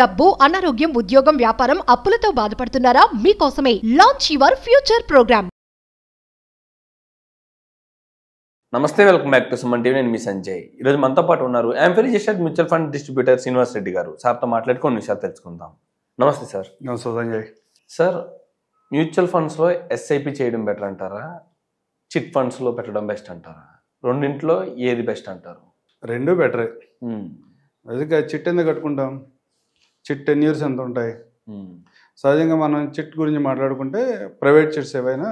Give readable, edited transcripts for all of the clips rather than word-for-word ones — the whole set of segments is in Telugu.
డబ్బు, అనారోగ్యం, ఉద్యోగం, వ్యాపారం, అప్పులతో బాధపడుతున్నారా? మీకోసమే లాంచ్ యువర్ ఫ్యూచర్ ప్రోగ్రామ్. నమస్తే, welcome back to Suman TV. నేను మీ సంజయ్. ఈరోజు మనతో పాటు ఉన్నారు MPhil registered mutual fund distributor Srinivas Reddy గారు. సార్తో మాట్లాడి కొన్ని విషయాలు తెలుసుకుందాం. నమస్తే సార్. నమస్తే సంజయ్. సార్, మ్యూచువల్ ఫండ్స్లో ఎస్ఐపి చేయడం బెటర్ అంటారా, చిట్ ఫండ్స్లో పెట్టడం బెస్ట్ అంటారా? రెండింటిలో ఏది బెస్ట్ అంటారు? రెండు బెటరే. అందుకే చిట్ ఎందుకు కట్టుకుంటాం? చిట్ 10 years ఎంత ఉంటాయి? సహజంగా మనం చిట్ గురించి మాట్లాడుకుంటే ప్రైవేట్ చిట్స్ ఏవైనా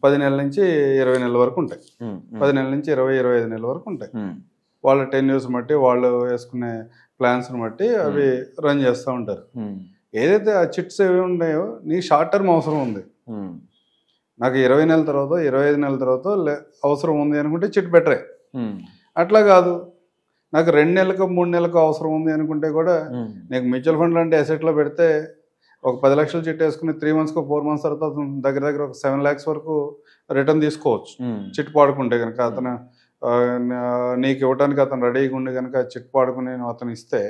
10 నెలల నుంచి 20 నెలల వరకు ఉంటాయి. 10 నెలల నుంచి 20-25 నెలల వరకు ఉంటాయి. వాళ్ళ 10 years బట్టి, వాళ్ళు వేసుకునే ప్లాన్స్ని బట్టి అవి రన్ చేస్తూ ఉంటారు. ఏదైతే ఆ చిట్స్ ఏవి ఉన్నాయో నీ షార్ట్ టర్మ్ అవసరం ఉంది, నాకు 20 నెలల తర్వాత 25 నెలల తర్వాత అవసరం ఉంది అనుకుంటే చిట్ బెటరే. అట్లా కాదు, నాకు 2 నెలలకు 3 నెలలకు అవసరం ఉంది అనుకుంటే కూడా నీకు మ్యూచువల్ ఫండ్ లాంటి అసెట్లో పెడితే ఒక 10 లక్షలు చిట్ వేసుకుని 3 months 4 months తర్వాత దగ్గర ఒక 7 lakhs వరకు రిటర్న్ తీసుకోవచ్చు చిట్ పాడుకుంటే కనుక. అతను నీకు ఇవ్వడానికి అతను రెడీగా ఉండి కనుక చిట్ పాడుకుని అతను ఇస్తే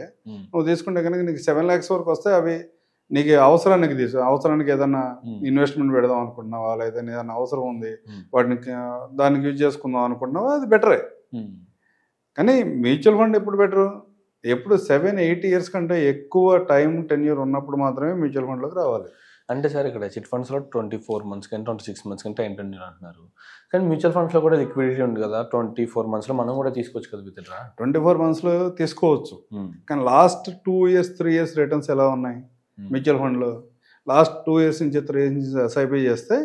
నువ్వు తీసుకుంటే కనుక నీకు 7 lakhs వరకు వస్తే అవి నీకు అవసరానికి ఏదన్నా ఇన్వెస్ట్మెంట్ పెడదాం అనుకుంటున్నావా, లేదా ఏదైనా అవసరం ఉంది వాటిని దానికి యూజ్ చేసుకుందాం అనుకుంటున్నావా, అది బెటరే. కానీ మ్యూచువల్ ఫండ్ ఎప్పుడు బెటరు? ఎప్పుడు 7-8 years కంటే ఎక్కువ టైం టెన్యూర్ ఉన్నప్పుడు మాత్రమే మ్యూచువల్ ఫండ్లోకి రావాలి. అంటే సార్, ఇక్కడ చిట్ ఫండ్స్లో 24 months కానీ 26 months కానీ టైం టెన్యూర్ అంటున్నారు. కానీ మ్యూచువల్ ఫండ్స్లో కూడా లిక్విడిటీ ఉంది కదా, 24 monthsలో మనం కూడా తీసుకోవచ్చు కదా విత్డ్రా? 24 monthsలో తీసుకోవచ్చు. కానీ లాస్ట్ 2 years 3 years రిటర్న్స్ ఎలా ఉన్నాయి మ్యూచువల్ ఫండ్లో? లాస్ట్ 2 years నుంచి 3 years నుంచి ఎస్ఐపి చేస్తే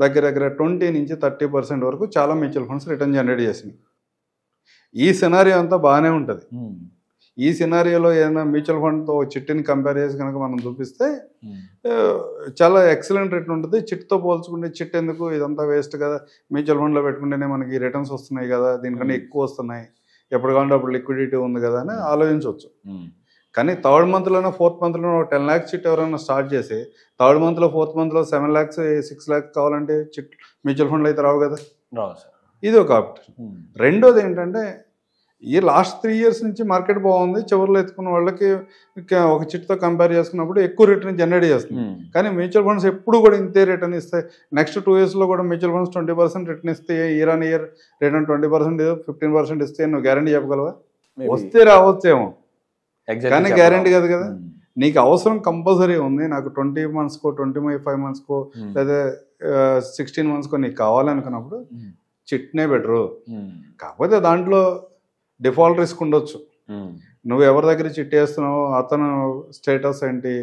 దగ్గర 20 నుంచి 30% వరకు చాలా మ్యూచువల్ ఫండ్స్ రిటర్న్ జనరేట్ చేసినాయి. ఈ సినారియో అంతా బాగానే ఉంటుంది. ఈ సినారియోలో ఏదైనా మ్యూచువల్ ఫండ్తో చిట్టిని కంపేర్ చేసి కనుక మనం చూపిస్తే చాలా ఎక్సలెంట్ రిటర్న్ ఉంటుంది. చిట్తో పోల్చుకుంటే చిట్ ఎందుకు, ఇదంతా వేస్ట్ కదా, మ్యూచువల్ ఫండ్లో పెట్టుకుంటేనే మనకి రిటర్న్స్ వస్తున్నాయి కదా, దీనికన్నా ఎక్కువ వస్తున్నాయి, ఎప్పుడు కావాలంటే అప్పుడు లిక్విడిటీ ఉంది కదా అని ఆలోచించవచ్చు. కానీ 3rd monthలోనో 4th monthలోనో 10 lakhs చిట్ ఎవరైనా స్టార్ట్ చేసి 3rd monthలో 4th monthలో 7 lakhs 6 lakhs కావాలంటే చిట్ మ్యూచువల్ ఫండ్లో అయితే రావు కదా. రావు సార్. ఇది ఒక ఆప్షన్. రెండోది ఏంటంటే, ఈ లాస్ట్ 3 years నుంచి మార్కెట్ బాగుంది, చివరిలో ఎత్తుకున్న వాళ్ళకి ఒక చిట్తో కంపేర్ చేసుకున్నప్పుడు ఎక్కువ రిటర్న్ జనరేట్ చేస్తుంది. కానీ మ్యూచువల్ ఫండ్స్ ఎప్పుడు కూడా ఇంతే రిటర్న్ ఇస్తాయి. నెక్స్ట్ 2 yearsలో కూడా మ్యూచువల్ ఫండ్స్ 20% రిటర్న్ ఇస్తే, ఇయర్ ఆన్ ఇయర్ రిటర్న్ 20% 15% ఇస్తే నువ్వు గ్యారంటీ చెప్పగలవా? వస్తే రావచ్చేమో, కానీ గ్యారంటీ కాదు కదా. నీకు అవసరం కంపల్సరీ ఉంది, నాకు 20 monthsకో 25 monthsకో లేదా 16 monthsకో నీకు కావాలనుకున్నప్పుడు చిట్నే బెటరు. కాకపోతే దాంట్లో డిఫాల్ట్ రిస్క్ ఉండొచ్చు. నువ్వు ఎవరి దగ్గర చిట్ వేస్తున్నావో అతను స్టేటస్ ఏంటి,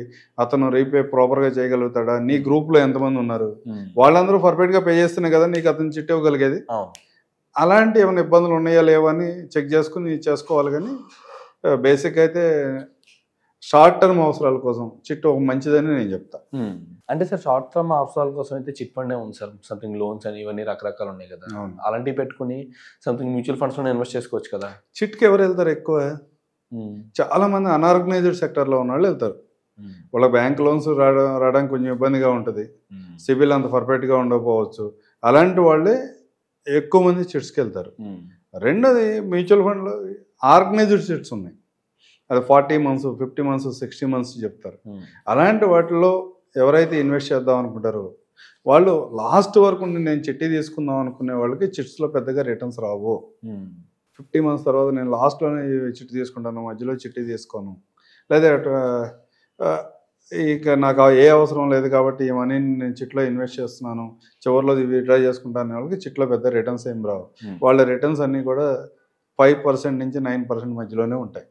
అతను రీపే ప్రాపర్గా చేయగలుగుతాడా, నీ గ్రూప్లో ఎంతమంది ఉన్నారు, వాళ్ళందరూ పర్ఫెక్ట్గా పే చేస్తేనే కదా నీకు అతను చిట్ ఇవ్వగలిగేది. అలాంటి ఏమైనా ఇబ్బందులు ఉన్నాయా లేవని చెక్ చేసుకుని చేసుకోవాలి. కానీ బేసిక్ అయితే షార్ట్ టర్మ్ అవసరాల కోసం చిట్ ఒక మంచిదని నేను చెప్తా. అంటే సార్, షార్ట్ టర్మ్ అవసరాల కోసం అయితే చిట్ ఫండే ఉంది సార్. సంథింగ్ లోన్స్ అని ఇవన్నీ రకరకాలు ఉన్నాయి కదా, అలాంటివి పెట్టుకుని సంథింగ్ మ్యూచువల్ ఫండ్స్లో ఇన్వెస్ట్ చేసుకోవచ్చు కదా. చిట్కి ఎవరు వెళ్తారు ఎక్కువ? చాలా మంది అన్ఆర్గనైజ్డ్ సెక్టర్లో ఉన్న వాళ్ళు వెళ్తారు. వాళ్ళ బ్యాంక్ లోన్స్ రావడానికి కొంచెం ఇబ్బందిగా ఉంటుంది, సిబిల్ అంత పర్ఫెక్ట్గా ఉండకపోవచ్చు. అలాంటి వాళ్ళే ఎక్కువ మంది చిట్స్కి వెళ్తారు. రెండోది, మ్యూచువల్ ఫండ్లో ఆర్గనైజ్డ్ చిట్స్ ఉన్నాయి, అది 40 months 50 months 60 months చెప్తారు. అలాంటి వాటిలో ఎవరైతే ఇన్వెస్ట్ చేద్దాం అనుకుంటారో వాళ్ళు లాస్ట్ వరకు నేను చిట్టి తీసుకుందాం అనుకునే వాళ్ళకి చిట్స్లో పెద్దగా రిటర్న్స్ రావు. 50 months తర్వాత నేను లాస్ట్లోనే చిట్టి తీసుకుంటాను, మధ్యలో చిట్టి తీసుకోను, లేదా ఇక నాకు ఏ అవసరం లేదు కాబట్టి ఈ మనీని నేను చిట్లో ఇన్వెస్ట్ చేస్తున్నాను, చివరిలో విత్డ్రా చేసుకుంటాను వాళ్ళకి చిట్లో పెద్ద రిటర్న్స్ ఏం రావు. వాళ్ళ రిటర్న్స్ అన్నీ కూడా 5% నుంచి 9% మధ్యలోనే ఉంటాయి.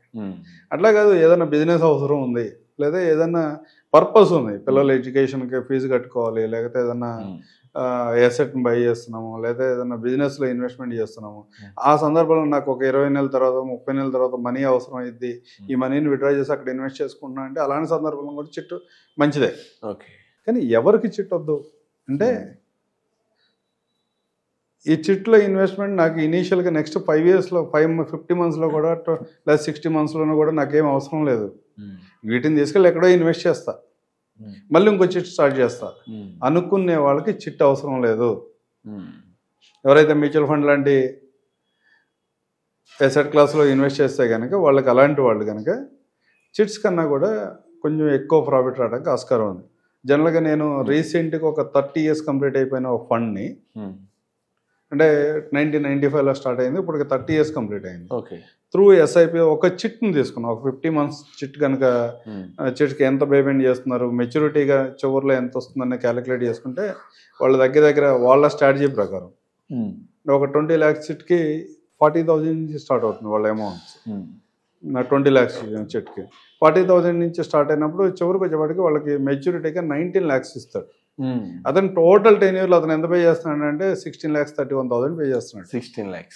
అట్లా కాదు, ఏదైనా బిజినెస్ అవసరం ఉంది, లేదా ఏదైనా పర్పస్ ఉంది, పిల్లల ఎడ్యుకేషన్కి ఫీజు కట్టుకోవాలి, లేకపోతే ఏదైనా ఎసెట్ని బై చేస్తున్నాము, లేదా ఏదైనా బిజినెస్లో ఇన్వెస్ట్మెంట్ చేస్తున్నాము, ఆ సందర్భంలో నాకు ఒక 20 నెలల తర్వాత 30 నెలల తర్వాత మనీ అవసరం అయింది, ఈ మనీని విత్డ్రా చేసి అక్కడ ఇన్వెస్ట్ చేసుకుంటున్నా అంటే అలాంటి సందర్భంలో కూడా చిట్టు మంచిదే. ఓకే. కానీ ఎవరికి చిట్ వద్దు అంటే, ఈ చిట్లో ఇన్వెస్ట్మెంట్ నాకు ఇనీషియల్గా నెక్స్ట్ 5 yearsలో 50 monthsలో కూడా లేదా 60 monthsలోనూ కూడా నాకేం అవసరం లేదు, వీటిని తీసుకెళ్ళి ఎక్కడో ఇన్వెస్ట్ చేస్తా, మళ్ళీ ఇంకో చిట్ స్టార్ట్ చేస్తా అనుకునే వాళ్ళకి చిట్ అవసరం లేదు. ఎవరైతే మ్యూచువల్ ఫండ్ లాంటి ఎసెట్ క్లాస్లో ఇన్వెస్ట్ చేస్తే కనుక వాళ్ళకి అలాంటి వాళ్ళు కనుక చిట్స్ కన్నా కూడా కొంచెం ఎక్కువ ప్రాఫిట్ రావడానికి ఆస్కారం ఉంది. జనరల్గా నేను రీసెంట్గా ఒక 30 years కంప్లీట్ అయిపోయిన ఒక ఫండ్ని, అంటే 1995లో స్టార్ట్ అయింది, ఇప్పుడు 30 years కంప్లీట్ అయింది. ఓకే. త్రూ ఎస్ఐపి ఒక చిట్ని తీసుకున్నాం. ఒక 50 months చిట్ కనుక చిట్కి ఎంత పేమెంట్ చేస్తున్నారు, మెచ్యూరిటీగా చివరిలో ఎంత వస్తుందని క్యాలిక్యులేట్ చేసుకుంటే వాళ్ళ దగ్గర వాళ్ళ స్ట్రాటజీ ప్రకారం ఒక 20 lakhs చిట్కి 40,000 నుంచి స్టార్ట్ అవుతుంది వాళ్ళ అమౌంట్స్. 20 lakhs చిట్కి 40,000 నుంచి స్టార్ట్ అయినప్పుడు చివరికి వచ్చేవాడికి వాళ్ళకి మెచ్యూరిటీగా 19 lakhs ఇస్తాడు. అతను టోటల్ 10 years అతను ఎంత పే చేస్తున్నాడు అంటే 16,31,000 పే చేస్తున్నాడు.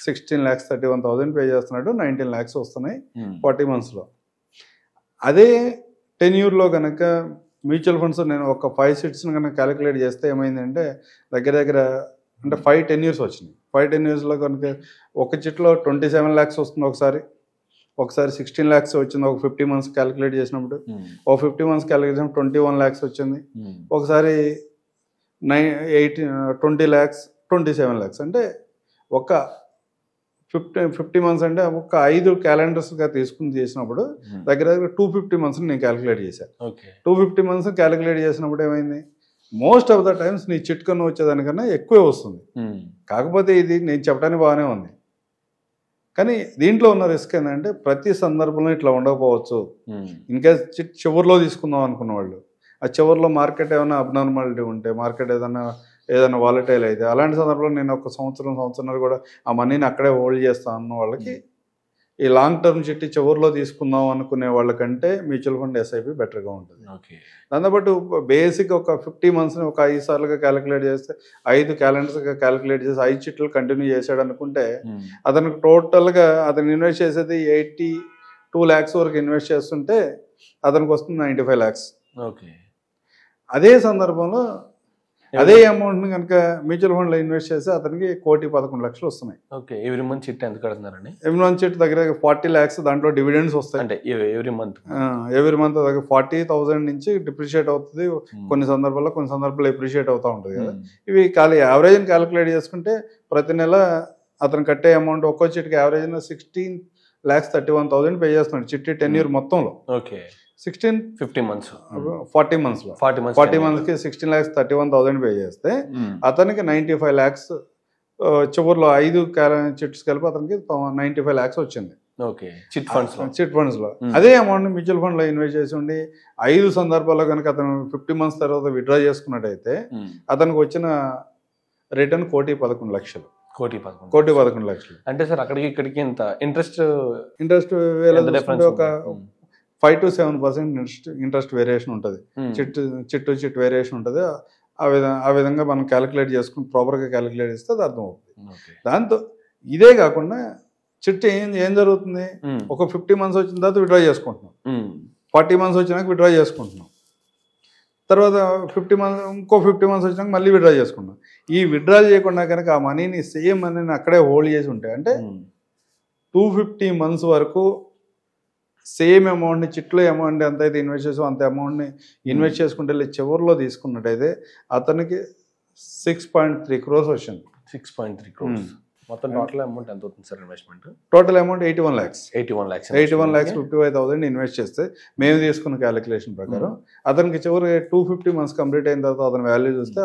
16,31,000 పే చేస్తున్నాడు. 19 lakhs వస్తున్నాయి 40 monthsలో. అదే 10 years కనుక మ్యూచువల్ ఫండ్స్ నేను ఒక 5 seats కనుక క్యాలిక్యులేట్ చేస్తే ఏమైందంటే దగ్గర అంటే 5-10 years వచ్చినాయి. 5-10 yearsలో కనుక ఒక చిట్లో 27 lakhs వస్తుంది, ఒకసారి 16 lakhs వచ్చింది ఒక 50 months క్యాలిక్యులేట్ చేసినప్పుడు. ఒక 50 months క్యాలిక్యులేట్ చేసినప్పుడు 21 lakhs వచ్చింది. ఒకసారి 20 lakhs 27 lakhs అంటే ఒక 50 months అంటే ఒక 5 calendarsగా తీసుకుని చేసినప్పుడు దగ్గర 250 months నేను క్యాలిక్యులేట్ చేశాను. 250 months క్యాలిక్యులేట్ చేసినప్పుడు ఏమైంది, మోస్ట్ ఆఫ్ ద టైమ్స్ నీ చిట్కన్ను వచ్చేదానికన్నా ఎక్కువే వస్తుంది. కాకపోతే ఇది నేను చెప్పడానికి బాగానే ఉంది, కానీ దీంట్లో ఉన్న రిస్క్ ఏంటంటే ప్రతి సందర్భంలో ఇట్లా ఉండకపోవచ్చు. ఇన్కేస్ చిట్ చివరిలో తీసుకుందాం అనుకున్న వాళ్ళు, ఆ చివరిలో మార్కెట్ ఏమైనా అబ్నార్మాలిటీ ఉంటే, మార్కెట్ ఏదైనా వాలటైల్ అయితే, అలాంటి సందర్భంలో నేను ఒక సంవత్సరం కూడా ఆ మనీని అక్కడే హోల్డ్ చేస్తాను అన్న వాళ్ళకి ఈ లాంగ్ టర్మ్ చిట్టి చివరిలో తీసుకుందాం అనుకునే వాళ్ళకంటే మ్యూచువల్ ఫండ్ ఎస్ఐపి బెటర్గా ఉంటుంది. దాంతోపాటు బేసిక్ ఒక 50 monthsని ఒక 5 సార్లుగా క్యాలిక్యులేట్ చేస్తే 5 calendarsగా క్యాలిక్యులేట్ చేసి 5 చిట్లు కంటిన్యూ చేశాడు అనుకుంటే అతనికి టోటల్గా అతను ఇన్వెస్ట్ చేసేది 82 lakhs వరకు ఇన్వెస్ట్ చేస్తుంటే అతనికి వస్తుంది 95 lakhs. అదే సందర్భంలో అదే అమౌంట్ని కనుక మ్యూచువల్ ఫండ్లో ఇన్వెస్ట్ చేస్తే అతనికి 1,11,00,000 వస్తున్నాయి. ఓకే. ఎవ్రీ మంత్ చిట్ ఎంత కడుతున్నారండి? ఎవ్రీ మంత్ చిట్ దగ్గర 40 lakhs, దాంట్లో డివిడెండ్స్ వస్తాయి. అంటే ఎవ్రీ మంత్ దగ్గర 40,000 నుంచి డిప్రిషియేట్ అవుతుంది. కొన్ని సందర్భాల్లో ఎప్రిషియేట్ అవుతూ ఉంటుంది కదా. ఇవి యావరేజ్ని క్యాలిక్యులేట్ చేసుకుంటే ప్రతి నెల అతను కట్టే అమౌంట్ ఒక్కో చిట్కి యావరేజ్ 16,31,000 పే చేస్తున్నాడు చిట్టి 10 years మొత్తంలో. ఓకే. 40 monthsలో 40 monthsకి 16,31,000 పే చేస్తే అతనికి 95 lakhs చివరిలో 5 చిట్స్ కలిపి అతనికి 95 lakhs వచ్చింది. చిట్ ఫండ్స్లో. అదే అమౌంట్ మ్యూచువల్ ఫండ్లో ఇన్వెస్ట్ చేసి ఉండి 5 సందర్భాల్లో కనుక అతను 50 months తర్వాత విత్డ్రా చేసుకున్నట్టయితే అతనికి వచ్చిన రిటర్న్ 1,11,00,000. 1,11,00,000 అంటే సార్ అక్కడికి ఇక్కడికి ఎంత ఇంట్రెస్ట్ ఒక 5 to 7% ఇంట్రెస్ట్ వేరియేషన్ ఉంటుంది. చిట్ వేరియేషన్ ఉంటుంది. ఆ విధంగా మనం క్యాలిక్యులేట్ చేసుకుని ప్రాపర్గా క్యాలిక్యులేట్ చేస్తే అది అర్థం అవుతుంది. దాంతో ఇదే కాకుండా చిట్ ఏం జరుగుతుంది, ఒక 50 months వచ్చిన తర్వాత విత్డ్రా చేసుకుంటున్నాం, 40 months వచ్చినాక విత్డ్రా చేసుకుంటున్నాం, తర్వాత 50 months ఇంకో 50 months వచ్చినాక మళ్ళీ విత్డ్రా చేసుకుంటాం. ఈ విత్డ్రా చేయకుండా కనుక ఆ మనీని సేమ్ మనీని అక్కడే హోల్డ్ చేసి ఉంటే అంటే 250 months వరకు సేమ్ అమౌంట్ని చిట్లో అమౌంట్ ఎంత అయితే ఇన్వెస్ట్ చేసామో అంత అమౌంట్ని ఇన్వెస్ట్ చేసుకుంటే చివరిలో తీసుకున్నట్టయితే అతనికి 6.3 crores వచ్చింది. 6.3 crores మొత్తం టోటల్ అమౌంట్ ఎంత అవుతుంది sir investment? Total amount 81 lakhs. 81 lakhs 55,000 invest చేస్తే మేము తీసుకున్న క్యాలిక్యులేషన్ ప్రకారం అతనికి చివరి 250 months కంప్లీట్ అయిన తర్వాత అతని వాల్యూ చూస్తే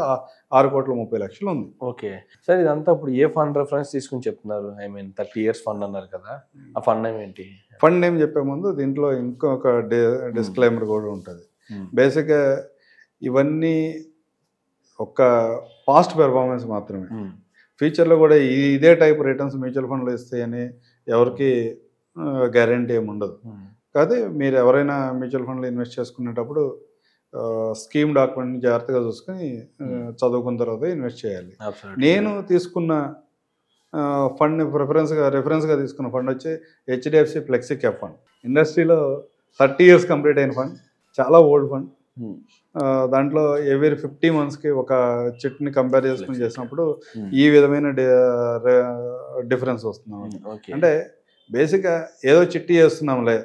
6,30,00,000 ఉంది. ఓకే సార్, ఇదంతా ఇప్పుడు ఏ ఫండ్ రెఫరెన్స్ తీసుకుని చెప్తున్నారు? 30 years ఫండ్ అన్నారు కదా, ఆ ఫండ్ ఏంటి? ఫండ్ నేమ్ చెప్పే ముందు దీంట్లో ఇంకొక డిస్క్లైమర్ కూడా ఉంటుంది. బేసిక్గా ఇవన్నీ ఒక పాస్ట్ పెర్ఫార్మెన్స్ మాత్రమే. ఫ్యూచర్లో కూడా ఇదే టైప్ రిటర్న్స్ మ్యూచువల్ ఫండ్లో ఇస్తాయని ఎవరికి గ్యారంటీ ఏమి ఉండదు. కాకపోతే మీరు ఎవరైనా మ్యూచువల్ ఫండ్లో ఇన్వెస్ట్ చేసుకునేటప్పుడు స్కీమ్ డాక్యుమెంట్ని జాగ్రత్తగా చూసుకొని చదువుకున్న తర్వాత ఇన్వెస్ట్ చేయాలి. నేను తీసుకున్న ఫండ్ రెఫరెన్స్గా తీసుకున్న ఫండ్ వచ్చి HDFC ఫ్లెక్సీ క్యాప్ ఫండ్. ఇండస్ట్రీలో 30 years కంప్లీట్ అయిన ఫండ్, చాలా ఓల్డ్ ఫండ్. దాంట్లో ఎవ్రీ 50 monthsకి ఒక చిట్ని కంపేర్ చేసుకుని చేసినప్పుడు ఈ విధమైన డిఫరెన్స్ వస్తుంది. అంటే బేసిక్గా ఏదో చిట్టి చేస్తున్నాంలే,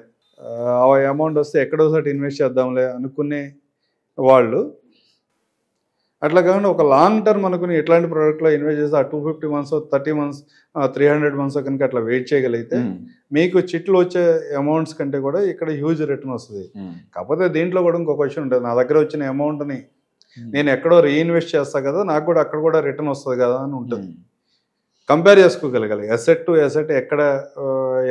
ఆ అమౌంట్ వస్తే ఎక్కడోసారి ఇన్వెస్ట్ చేద్దాంలే అనుకునే వాళ్ళు అట్లా కాకుండా ఒక లాంగ్ టర్మ్ అనుకుని ఎట్లాంటి ప్రోడక్ట్లో ఇన్వెస్ట్ చేస్తే ఆ 250 months 30 months 300 months కనుక అట్లా వెయిట్ చేయగలిగితే మీకు చిట్లు వచ్చే అమౌంట్స్ కంటే కూడా ఇక్కడ హ్యూజ్ రిటర్న్ వస్తుంది. కాకపోతే దీంట్లో కూడా ఇంకో క్వశ్చన్ ఉంటుంది, నా దగ్గర వచ్చిన అమౌంట్ని నేను ఎక్కడో రీఇన్వెస్ట్ చేస్తా కదా, నాకు కూడా అక్కడ కూడా రిటర్న్ వస్తుంది కదా అని ఉంటుంది. కంపేర్ చేసుకోగలగాలి ఎసెట్ టు ఎసెట్, ఎక్కడ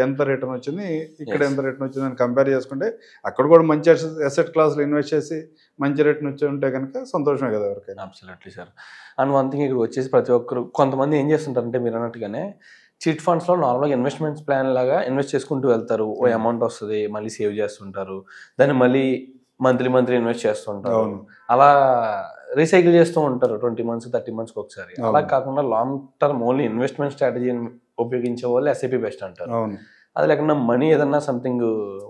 ఎంత రిటర్న్ వచ్చింది ఇక్కడ ఎంత రిటర్న్ వచ్చింది అని కంపేర్ చేసుకుంటే అక్కడ కూడా మంచి ఎసెట్ క్లాస్లో ఇన్వెస్ట్ చేసి మంచి రిటర్న్ వచ్చి ఉంటే కనుక సంతోషమే కదా ఎవరికైనా. Absolutely sir. And one thing ఇక్కడ వచ్చేసి ప్రతి ఒక్కరు కొంతమంది ఏం చేస్తుంటారంటే మీరు అన్నట్టుగానే చిట్ ఫండ్స్లో నార్మల్గా ఇన్వెస్ట్మెంట్స్ ప్లాన్ లాగా ఇన్వెస్ట్ చేసుకుంటూ వెళ్తారు, ఓ అమౌంట్ వస్తుంది మళ్ళీ సేవ్ చేస్తుంటారు, దాన్ని మళ్ళీ మంత్లీ ఇన్వెస్ట్ చేస్తుంటారు, అలా రీసైకిల్ చేస్తూ ఉంటారు 20 months 30 months ఒకసారి. అలా కాకుండా లాంగ్ టర్మ్ ఓన్లీ ఇన్వెస్ట్మెంట్ స్ట్రాటజీని ఉపయోగించే వాళ్ళు ఎస్ఐపి బెస్ట్ అంటారు. అది లేకుండా మనీ ఏదన్నా సంథింగ్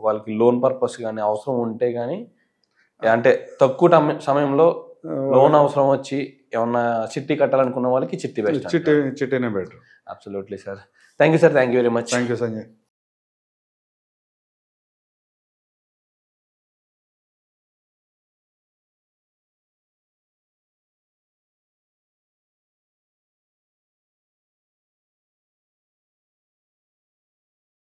వాళ్ళకి లోన్ పర్పస్ కానీ అవసరం ఉంటే కానీ, అంటే తక్కువ సమయంలో లోన్ అవసరం వచ్చి ఏమన్నా చిట్టి కట్టాలనుకున్న వాళ్ళకి చిట్టి బెస్ట్, చిట్టీనే better. Absolutely sir. Thank you sir, thank you very much. Thank you Sanjay.